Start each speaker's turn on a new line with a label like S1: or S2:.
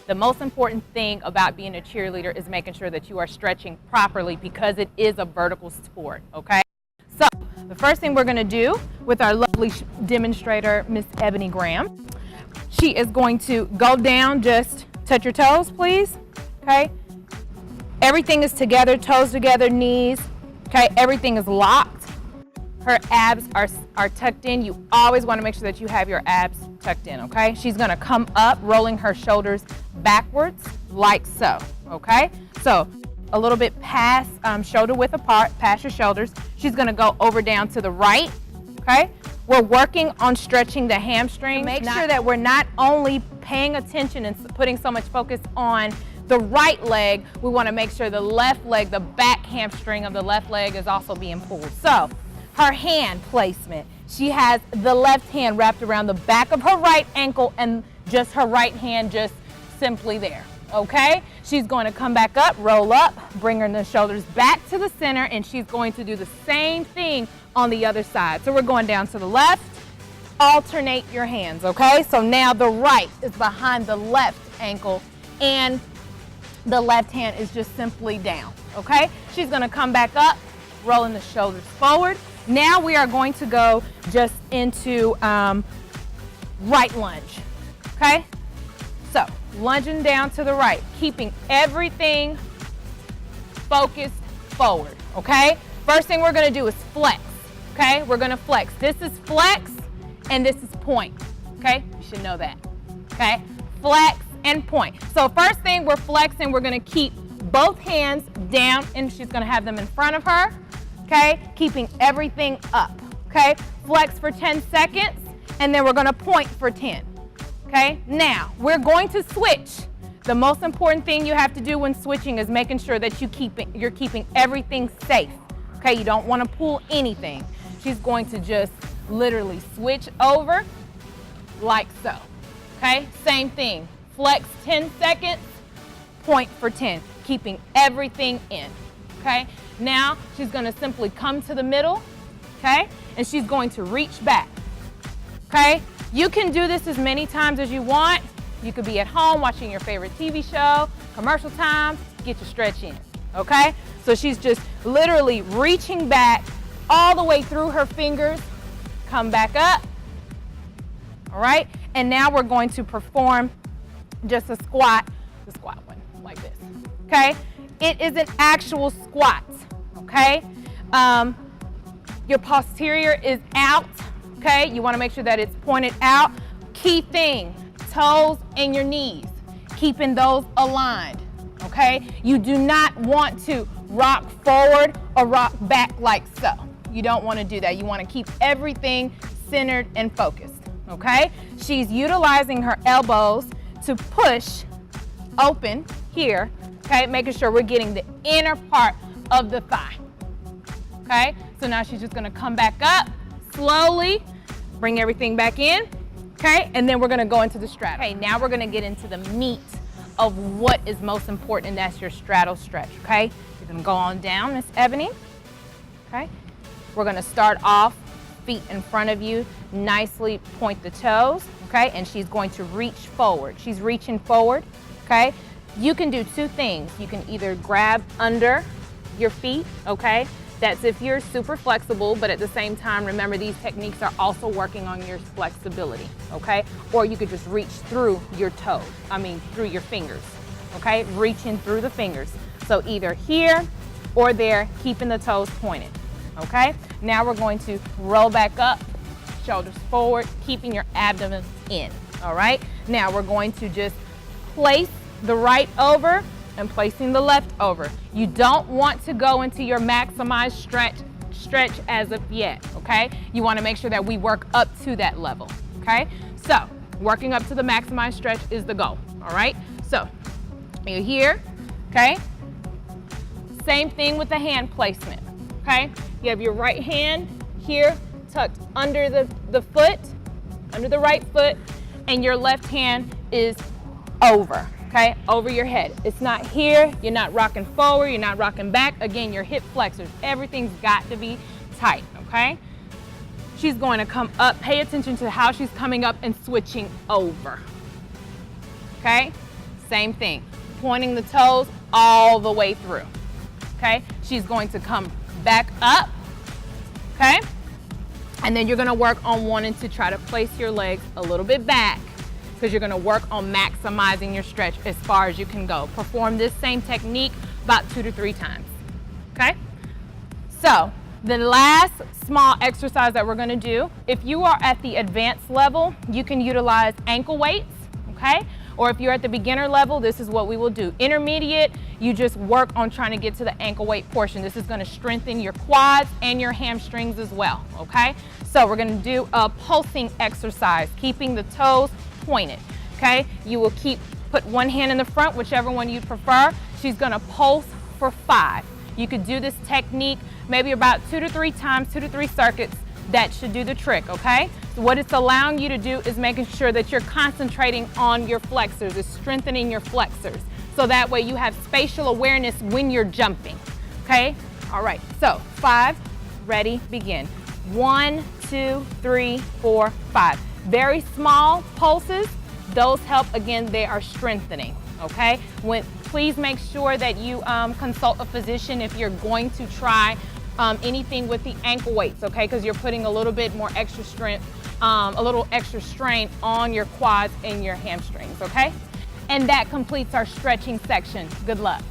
S1: The most important thing about being a cheerleader is making sure that you are stretching properly because it is a vertical sport, okay? So the first thing we're gonna do with our lovely demonstrator, Miss Ebony Graham, she is going to go down, just touch your toes, please, okay? Everything is together, toes together, knees, okay? Everything is locked. Her abs are tucked in. You always want to make sure that you have your abs tucked in, okay? She's gonna come up, rolling her shoulders backwards, like so, okay? So a little bit past, shoulder width apart, past your shoulders. She's gonna go over down to the right, okay? We're working on stretching the hamstring. Make sure that we're not only paying attention and putting so much focus on the right leg, we wanna make sure the left leg, the back hamstring of the left leg is also being pulled. So, her hand placement. She has the left hand wrapped around the back of her right ankle and just her right hand just simply there, okay? She's going to come back up, roll up, bring her the shoulders back to the center, and she's going to do the same thing on the other side. So we're going down to the left, alternate your hands, okay? So now the right is behind the left ankle and the left hand is just simply down, okay? She's gonna come back up, rolling the shoulders forward. Now we are going to go just into right lunge, okay? So lunging down to the right, keeping everything focused forward, okay? First thing we're gonna do is flex, okay? We're gonna flex. This is flex and this is point, okay? You should know that, okay? Flex and point. So first thing, we're flexing, we're gonna keep both hands down and she's gonna have them in front of her, okay? Keeping everything up, okay? Flex for 10 seconds and then we're gonna point for 10, okay? Now, we're going to switch. The most important thing you have to do when switching is making sure that you're keeping everything safe, okay? You don't wanna pull anything. She's going to just literally switch over like so, okay? Same thing. Flex 10 seconds, point for 10, keeping everything in, okay? Now, she's gonna simply come to the middle, okay? And she's going to reach back, okay? You can do this as many times as you want. You could be at home watching your favorite TV show, commercial time, get your stretch in, okay? So she's just literally reaching back all the way through her fingers, come back up, all right? And now we're going to perform just a squat, the squat one, like this, okay? It is an actual squat, okay? Your posterior is out, okay? You wanna make sure that it's pointed out. Key thing, toes and your knees, keeping those aligned, okay? You do not want to rock forward or rock back like so. You don't wanna do that. You wanna keep everything centered and focused, okay? She's utilizing her elbows to push open here, okay? Making sure we're getting the inner part of the thigh, okay? So now she's just gonna come back up, slowly, bring everything back in, okay? And then we're gonna go into the straddle. Okay, now we're gonna get into the meat of what is most important, and that's your straddle stretch, okay? You're gonna go on down, Miss Ebony, okay? We're gonna start off, feet in front of you, nicely point the toes, okay? And she's going to reach forward. She's reaching forward, okay? You can do two things. You can either grab under your feet, okay? That's if you're super flexible, but at the same time, remember these techniques are also working on your flexibility, okay? Or you could just reach through your toes, through your fingers, okay? Reaching through the fingers. So either here or there, keeping the toes pointed, okay? Now we're going to roll back up, shoulders forward, keeping your abdomen in, all right? Now we're going to just place the right over and placing the left over. You don't want to go into your maximized stretch as of yet, okay? You want to make sure that we work up to that level, okay? So working up to the maximized stretch is the goal, all right? So you're here, okay? Same thing with the hand placement, okay? You have your right hand here tucked under the foot, under the right foot, and your left hand is over, okay? Over your head. It's not here, you're not rocking forward, you're not rocking back. Again, your hip flexors, everything's got to be tight, okay? She's going to come up, pay attention to how she's coming up and switching over, okay? Same thing, pointing the toes all the way through, okay? She's going to come back up, okay? And then you're gonna work on wanting to try to place your legs a little bit back because you're gonna work on maximizing your stretch as far as you can go. Perform this same technique about 2 to 3 times, okay? So, the last small exercise that we're gonna do, if you are at the advanced level, you can utilize ankle weights, okay? Or if you're at the beginner level, this is what we will do. Intermediate, you just work on trying to get to the ankle weight portion. This is gonna strengthen your quads and your hamstrings as well, okay? So we're gonna do a pulsing exercise, keeping the toes pointed, okay? You will put one hand in the front, whichever one you prefer. She's gonna pulse for 5. You could do this technique maybe about 2 to 3 times, 2 to 3 circuits. That should do the trick, okay? So what it's allowing you to do is making sure that you're concentrating on your flexors. It's strengthening your flexors. So that way you have spatial awareness when you're jumping, okay? All right, so 5, ready, begin. 1, 2, 3, 4, 5. Very small pulses. Those help, again, they are strengthening, okay? Please make sure that you consult a physician if you're going to try anything with the ankle weights, okay? Because you're putting a little bit more extra strength, a little extra strain on your quads and your hamstrings, okay? And that completes our stretching section. Good luck.